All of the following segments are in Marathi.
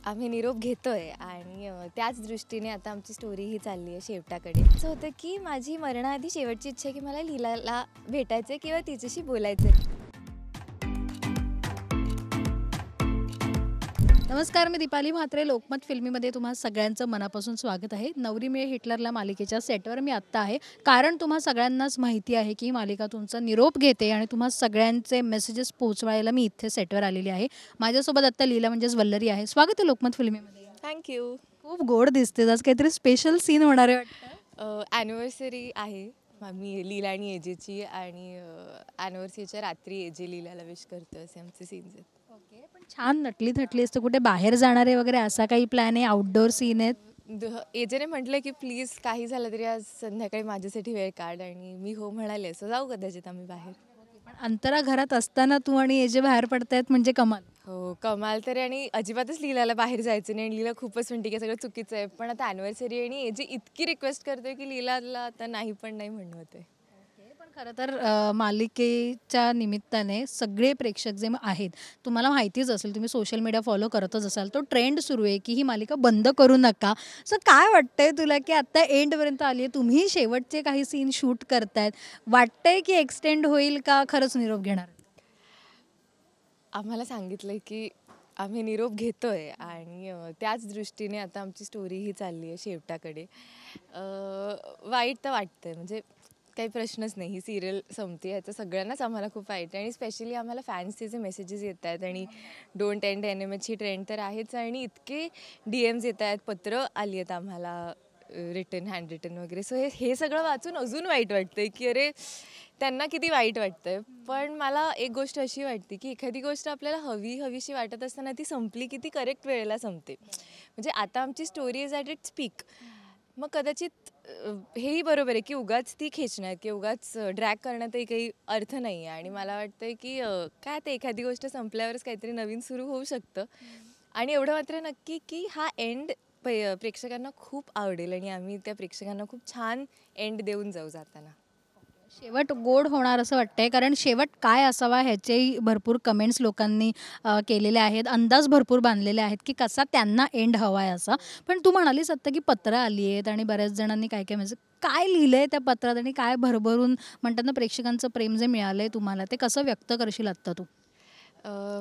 आम्ही निरोप घेतोय आणि त्याच दृष्टीने आता आमची स्टोरी ही चालली आहे शेवटाकडे. असं होतं की माझी मरणाआधी शेवटची इच्छा आहे की मला लीलाला भेटायचं आहे किंवा तिच्याशी बोलायचं आहे. नमस्कार, मी दीपाली म्हात्रे. लोकमत फिल्मीमध्ये तुम्हा सगळ्यांचं मनापासून स्वागत आहे. नवरी मिळे हिटलरला मालिकेच्या सेटवर मी आत्ता आहे. कारण तुम्हा सगळ्यांनाच माहिती आहे की ही मालिका तुमचा निरोप घेते आणि तुम्हा सगळ्यांचे मेसेजेस पोहोचवायला मी इथे सेटवर आलेली आहे. माझ्यासोबत आत्ता लीला म्हणजेच वल्लरी आहे. स्वागत आहे लोकमत फिल्मीमध्ये. थँक्यू. खूप गोड दिसते. आज काहीतरी स्पेशल सीन होणार आहे वाटतं. ॲनिव्हर्सरी आहे मी लीला आणि एजेची आणि ॲनिव्हर्सरीच्या रात्री एजे लीलाला विश करतो असे आमचे सीन्स आहेत. ओके, पण छान नटली थटली असते. कुठे बाहेर जाणार आहे वगैरे असा काही प्लॅन आहे? आउटडोअर सीन आहेत? एजेने म्हटलं की प्लीज काही झालं तरी आज संध्याकाळी माझ्यासाठी वेळ काढ आणि मी हो म्हणाले. सो जाऊ कदाचित आम्ही बाहेर. पण अंतरा घरात असताना तू आणि एजे बाहेर पडतायत म्हणजे कमाल. हो, कमाल तरी आणि अजिबातच लीलाला बाहेर जायचं नाही आणि लीला खूपच म्हणते की सगळं चुकीचं आहे. पण आता ॲनिव्हर्सरी आणि एजे इतकी रिक्वेस्ट करतोय की लीलाला आता नाही पण नाही म्हणणं होतंय. पण खरं तर मालिकेच्या निमित्ताने सगळे प्रेक्षक जे आहेत, तुम्हाला माहितीच असेल, तुम्ही सोशल मीडिया फॉलो करतच असाल, तो ट्रेंड सुरू आहे की ही मालिका बंद करू नका. सो काय वाटतंय तुला की आत्ता एंडपर्यंत आली आहे, तुम्ही शेवटचे काही सीन शूट करतायत, वाटतंय की एक्सटेंड होईल का खरंच निरोप घेणार? आम्हाला सांगितलंय की आम्ही निरोप घेतोय आणि त्याच दृष्टीने आता आमची स्टोरी ही चालली आहे शेवटाकडे. वाईट तर वाटतंय म्हणजे काही प्रश्नच नाही. ही सिरियल संपते ह्याचं सगळ्यांनाच आम्हाला खूप वाईट आहे आणि स्पेशली आम्हाला फॅन्सचे जे मेसेजेस येत आहेत आणि डोंट एंड एनिमेची ट्रेंड तर आहेच आणि इतके DMs येत आहेत, पत्र आली आहेत आम्हाला रिटन हँड रिटन वगैरे. सो हे सगळं वाचून अजून वाईट वाटतंय की अरे त्यांना किती वाईट वाटतंय. पण मला एक गोष्ट अशी वाटते की एखादी गोष्ट आपल्याला हवीशी वाटत असताना ती संपली की ती करेक्ट वेळेला संपते. म्हणजे आता आमची story is at its peak. मग कदाचित हेही बरोबर आहे की उगाच ती खेचण्यात किंवा उगाच ड्रॅग करण्यातही काही अर्थ नाही आहे आणि मला वाटतंय की काय ते एखादी गोष्ट संपल्यावरच काहीतरी नवीन सुरू होऊ शकतं. आणि एवढं मात्र नक्की की हा एंड प्रेक्षकांना खूप आवडेल आणि आम्ही त्या प्रेक्षकांना खूप छान एंड देऊन जाऊ जाताना. शेवट गोड होणार असं वाटतंय, कारण शेवट काय असावा ह्याचेही भरपूर कमेंट्स लोकांनी केलेले आहेत. अंदाज भरपूर बांधलेले आहेत की कसा त्यांना एंड हवा आहे असा. पण तू म्हणालीस आत्ता की पत्रं आली आहेत आणि बऱ्याच जणांनी काय काय म्हणजे काय लिहिलंय त्या पत्रात आणि काय भरभरून म्हणतात ना प्रेक्षकांचं प्रेम जे मिळालंय तुम्हाला, ते कसं व्यक्त करशील आत्ता तू?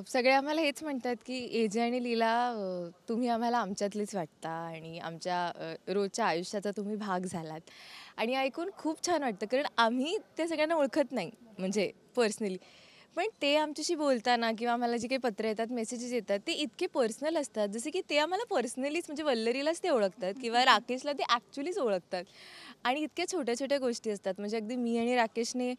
सगळे आम्हाला हेच म्हणतात की एजे आणि लीला तुम्ही आम्हाला आमच्यातलीच वाटता आणि आमच्या रोजच्या आयुष्याचा तुम्ही भाग झालात आणि ऐकून खूप छान वाटतं कारण आम्ही त्या सगळ्यांना ओळखत नाही म्हणजे पर्सनली. पण ते आमच्याशी बोलताना किंवा आम्हाला जे काही पत्र येतात मेसेजेस येतात ते इतके पर्सनल असतात जसे की ते आम्हाला पर्सनलीच म्हणजे वल्लरीलाच ते ओळखतात किंवा राकेशला ते ॲक्च्युलीच ओळखतात आणि इतक्या छोट्या छोट्या गोष्टी असतात. म्हणजे अगदी मी आणि राकेशने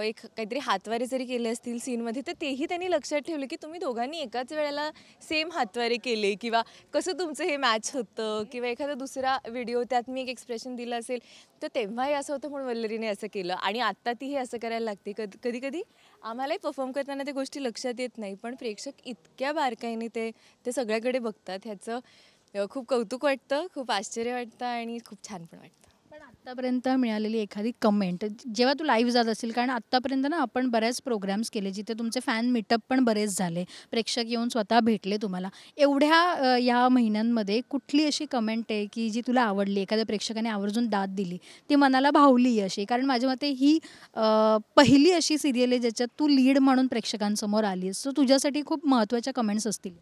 एक काहीतरी हातवारे जरी केले असतील सीनमध्ये तर तेही त्यांनी लक्षात ठेवलं की तुम्ही दोघांनी एकाच वेळेला सेम हातवारे केले किंवा कसं तुमचं हे मॅच होतं किंवा एखादा दुसरा व्हिडिओ त्यात मी एक एक्सप्रेशन दिलं असेल तर तेव्हाही असं होतं म्हणून वल्लरीने असं केलं आणि आत्ता ती हे असं करायला लागते. कधी कधी आम्हालाही परफॉर्म करताना त्या गोष्टी लक्षात येत नाही पण प्रेक्षक इतक्या बारकाईने ते सगळ्याकडे बघतात ह्याचं खूप कौतुक वाटतं, खूप आश्चर्य वाटतं आणि खूप छान पण वाटतं. पण आत्तापर्यंत मिळालेली एखादी कमेंट जेव्हा तू लाईव्ह जात असेल, कारण आत्तापर्यंत ना आपण बऱ्याच प्रोग्राम्स केले जिथे तुमचे फॅन मीटअप पण बरेच झाले, प्रेक्षक येऊन स्वतः भेटले तुम्हाला. एवढ्या या महिन्यांमध्ये कुठली अशी कमेंट आहे की जी तुला आवडली, एखाद्या प्रेक्षकाने आवर्जून दाद दिली, ती मनाला भावली अशी? कारण माझ्या मते ही पहिली अशी सिरियल आहे ज्याच्यात तू लीड म्हणून प्रेक्षकांसमोर आली आहेस. सो तुझ्यासाठी खूप महत्त्वाच्या कमेंट्स असतील.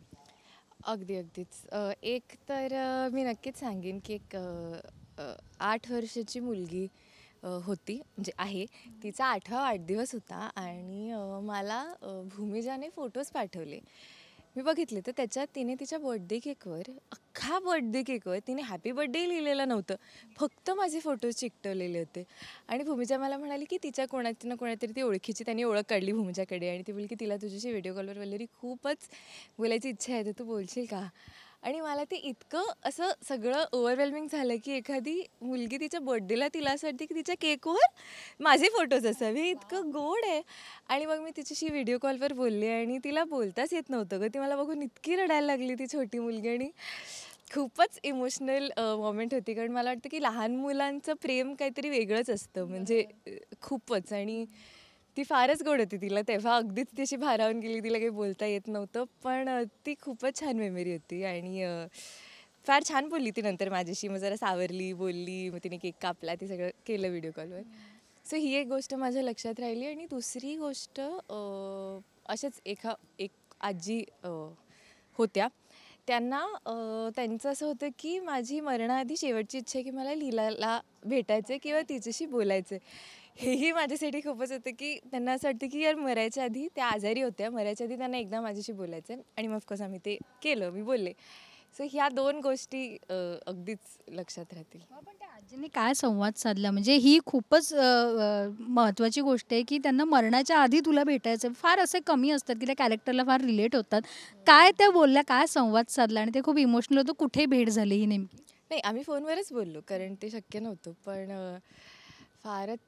अगदीच. एक तर मी नक्कीच सांगेन की एक 8 वर्षाची मुलगी होती म्हणजे आहे. तिचा 8वा वाढदिवस होता आणि मला भूमिजाने फोटोज पाठवले. मी बघितले तर त्याच्यात तिने तिच्या बर्थडे केकवर अख्खा बर्थडे केकवर तिने हॅपी बर्थडे लिहिलेलं नव्हतं. फक्त माझे फोटोज चिकटवलेले होते आणि भूमिजा मला म्हणाली की तिच्या कोणाची ना कोणातरी ती ओळखीची त्यांनी ओळख काढली भूमिजाकडे आणि ती बोलली की तिला तुझ्याशी व्हिडिओ कॉलवर वल्लरी खूपच बोलायची इच्छा आहे तर तू बोलशील का? आणि मला ते इतकं असं सगळं ओव्हरवेल्मिंग झालं की एखादी मुलगी तिच्या बर्थडेला तिला असं वाटते की तिच्या केकवर माझे फोटोज असावे, हे इतकं गोड आहे. आणि मग मी तिच्याशी व्हिडिओ कॉलवर बोलले आणि तिला बोलताच येत नव्हतं गं. ती मला बघून इतकी रडायला लागली ती छोटी मुलगी आणि खूपच इमोशनल मोमेंट होती. कारण मला वाटतं की लहान मुलांचं प्रेम काहीतरी वेगळंच असतं म्हणजे खूपच आणि ती फारच गोड होती. तिला तेव्हा अगदीच ती अशी भारावून गेली, तिला काही बोलता येत नव्हतं. पण ती खूपच छान मेमरी होती आणि फार छान बोलली ती नंतर माझ्याशी. मग जरा सावरली, बोलली, मग तिने केक कापला, ते सगळं केलं व्हिडिओ कॉलवर. सो ही एक गोष्ट माझ्या लक्षात राहिली. आणि दुसरी गोष्ट असेच एक आजी होत्या. त्यांना त्यांचं असं होतं की माझी मरणाआधी शेवटची इच्छा आहे की मला लीलाला भेटायचं आहे किंवा तिच्याशी बोलायचं आहे. हेही माझ्यासाठी खूपच होतं की त्यांना असं वाटतं की यार मरायच्या आधी त्या आजारी होत्या, मरायच्या आधी त्यांना एकदा माझ्याशी बोलायचं आहे. आणि मग ऑफकोर्स आम्ही ते केलं, मी बोलले. सो ह्या 2 गोष्टी अगदीच लक्षात राहतील. पण त्या आजींनी काय संवाद साधला म्हणजे ही खूपच महत्त्वाची गोष्ट आहे की त्यांना मरणाच्या आधी तुला भेटायचं. फार असे कमी असतात की त्या कॅरेक्टरला फार रिलेट होतात. काय त्या बोलल्या, काय संवाद साधला आणि ते खूप इमोशनल होतं. कुठे भेट झाली ही नेमकी? नाही, आम्ही फोनवरच बोललो कारण ते शक्य नव्हतं. पण फारच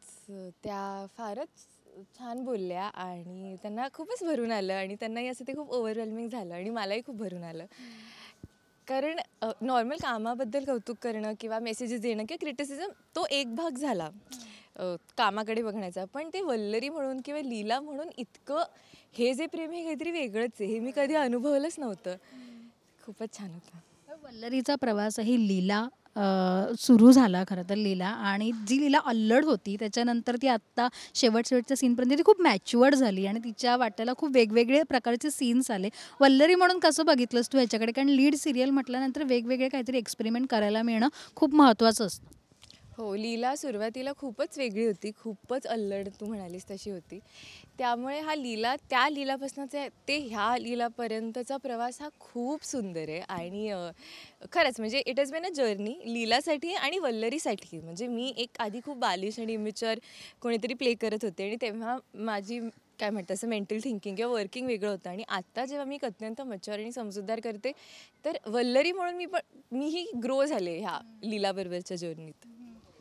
छान बोलल्या आणि त्यांना खूपच भरून आलं आणि त्यांनाही असं ते खूप ओव्हरवेल्मिंग झालं आणि मलाही खूप भरून आलं. कारण नॉर्मल कामाबद्दल कौतुक करणं किंवा मेसेजेस देणं किंवा क्रिटिसिझम तो एक भाग झाला कामाकडे बघण्याचा. पण ते वल्लरी म्हणून किंवा लीला म्हणून इतकं हे जे प्रेम हे काहीतरी वेगळंच आहे, हे मी कधी अनुभवलंच नव्हतं. खूपच छान होतं. वल्लरीचा प्रवासही लीला सुरू झाला खरं तर लीला आणि जी लीला अल्लड होती त्याच्यानंतर ती आत्ता शेवटच्या सीनपर्यंत ती खूप मॅच्युअर्ड झाली आणि तिच्या वाट्याला खूप वेगवेगळे प्रकारचे सीन्स आले. वल्लरी म्हणून कसं बघितलंस तू ह्याच्याकडे? कारण लीड सिरियल म्हटल्यानंतर वेगवेगळे काहीतरी एक्सपेरिमेंट करायला मिळणं खूप महत्त्वाचं असतं. हो, लीला सुरुवातीला खूपच वेगळी होती, खूपच अल्लड तू म्हणालीस तशी होती. त्यामुळे हा लीला त्या लीलापासूनचा ते ह्या लीलापर्यंतचा प्रवास हा खूप सुंदर आहे. आणि खरंच म्हणजे it has been a journey लीलासाठी आणि वल्लरीसाठी. म्हणजे मी एक आधी खूप बालिश आणि इमॅच्युअर कोणीतरी प्ले करत होते आणि तेव्हा माझी काय म्हणतात असं मेंटल थिंकिंग किंवा वर्किंग वेगळं होतं. आणि आत्ता जेव्हा मी अत्यंत मॅच्युअर आणि समजूतदार करते, तर वल्लरी म्हणून मीही ग्रो झाले ह्या लीलाबरोबरच्या जर्नीत.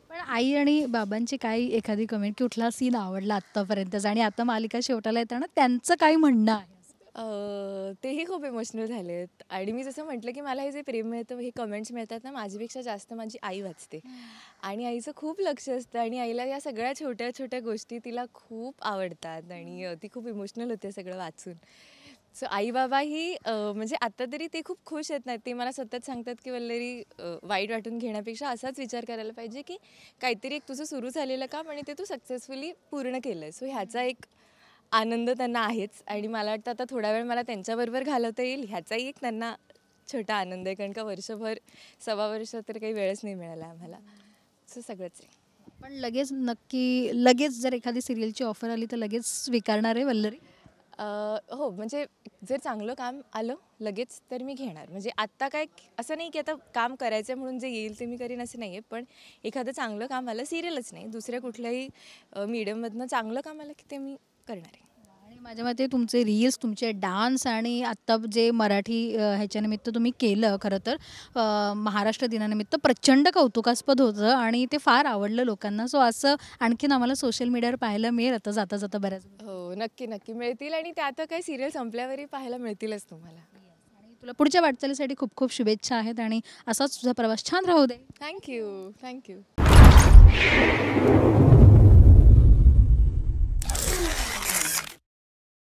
पण आई आणि बाबांची काही एखादी कमेंट की कुठला सीन आवडला आत्तापर्यंतचा आणि आता मालिका शेवटाला येताना त्यांचं काय म्हणणं आहे? तेही खूप इमोशनल झालेत. आणि मी जसं म्हटलं की मला हे जे प्रेम मिळतं, हे कमेंट्स मिळतात ना, माझ्यापेक्षा जास्त माझी आई वाचते. आणि आईचं खूप लक्ष असतं आणि आईला या सगळ्या छोट्या छोट्या गोष्टी तिला खूप आवडतात आणि ती खूप इमोशनल होते सगळं वाचून. सो आई बाबाही म्हणजे आता तरी ते खूप खुश आहेत ना. ते मला सतत सांगतात की वल्लरी वाईट वाटून घेण्यापेक्षा असाच विचार करायला पाहिजे की काहीतरी एक तुझं सुरू झालेलं काम आणि ते तू सक्सेसफुली पूर्ण केलं. सो ह्याचा एक आनंद त्यांना आहेच. आणि मला वाटतं आता थोडा वेळ मला त्यांच्याबरोबर घालवता येईल ह्याचाही एक त्यांना छोटा आनंद आहे. कारण का वर्षभर 1.25 वर्ष तर काही वेळच नाही मिळाला आम्हाला. सो सगळंच आहे. पण लगेच जर एखादी सिरियलची ऑफर आली तर लगेच स्वीकारणार आहे वल्लरी? हो, म्हणजे जर चांगलं काम आलं लगेच तर मी घेणार. म्हणजे आत्ता काय असं नाही की आता काम करायचं म्हणून जे येईल ते मी करीन असं नाही आहे. पण एखादं चांगलं काम आलं, सिरियलच नाही, दुसऱ्या कुठल्याही मीडियममधनं चांगलं काम आलं की ते मी करणार आहे. आणि माझ्या मते तुमचे रील्स, तुमचे डान्स आणि आत्ता जे मराठी ह्याच्यानिमित्त तुम्ही केलं खरं तर महाराष्ट्र दिनानिमित्त प्रचंड कौतुकास्पद होतं आणि ते फार आवडलं लोकांना. सो असं आणखीन आम्हाला सोशल मीडियावर पाहायला मिळेल आता जाता बऱ्याच. हो, नक्की नक्की मिळतील. आणि ते आता काही सिरियल संपल्यावरही पाहायला मिळतीलच तुम्हाला. आणि तुला पुढच्या वाटचालीसाठी खूप खूप शुभेच्छा आहेत आणि असाच तुझा प्रवास छान राहू दे. थँक्यू.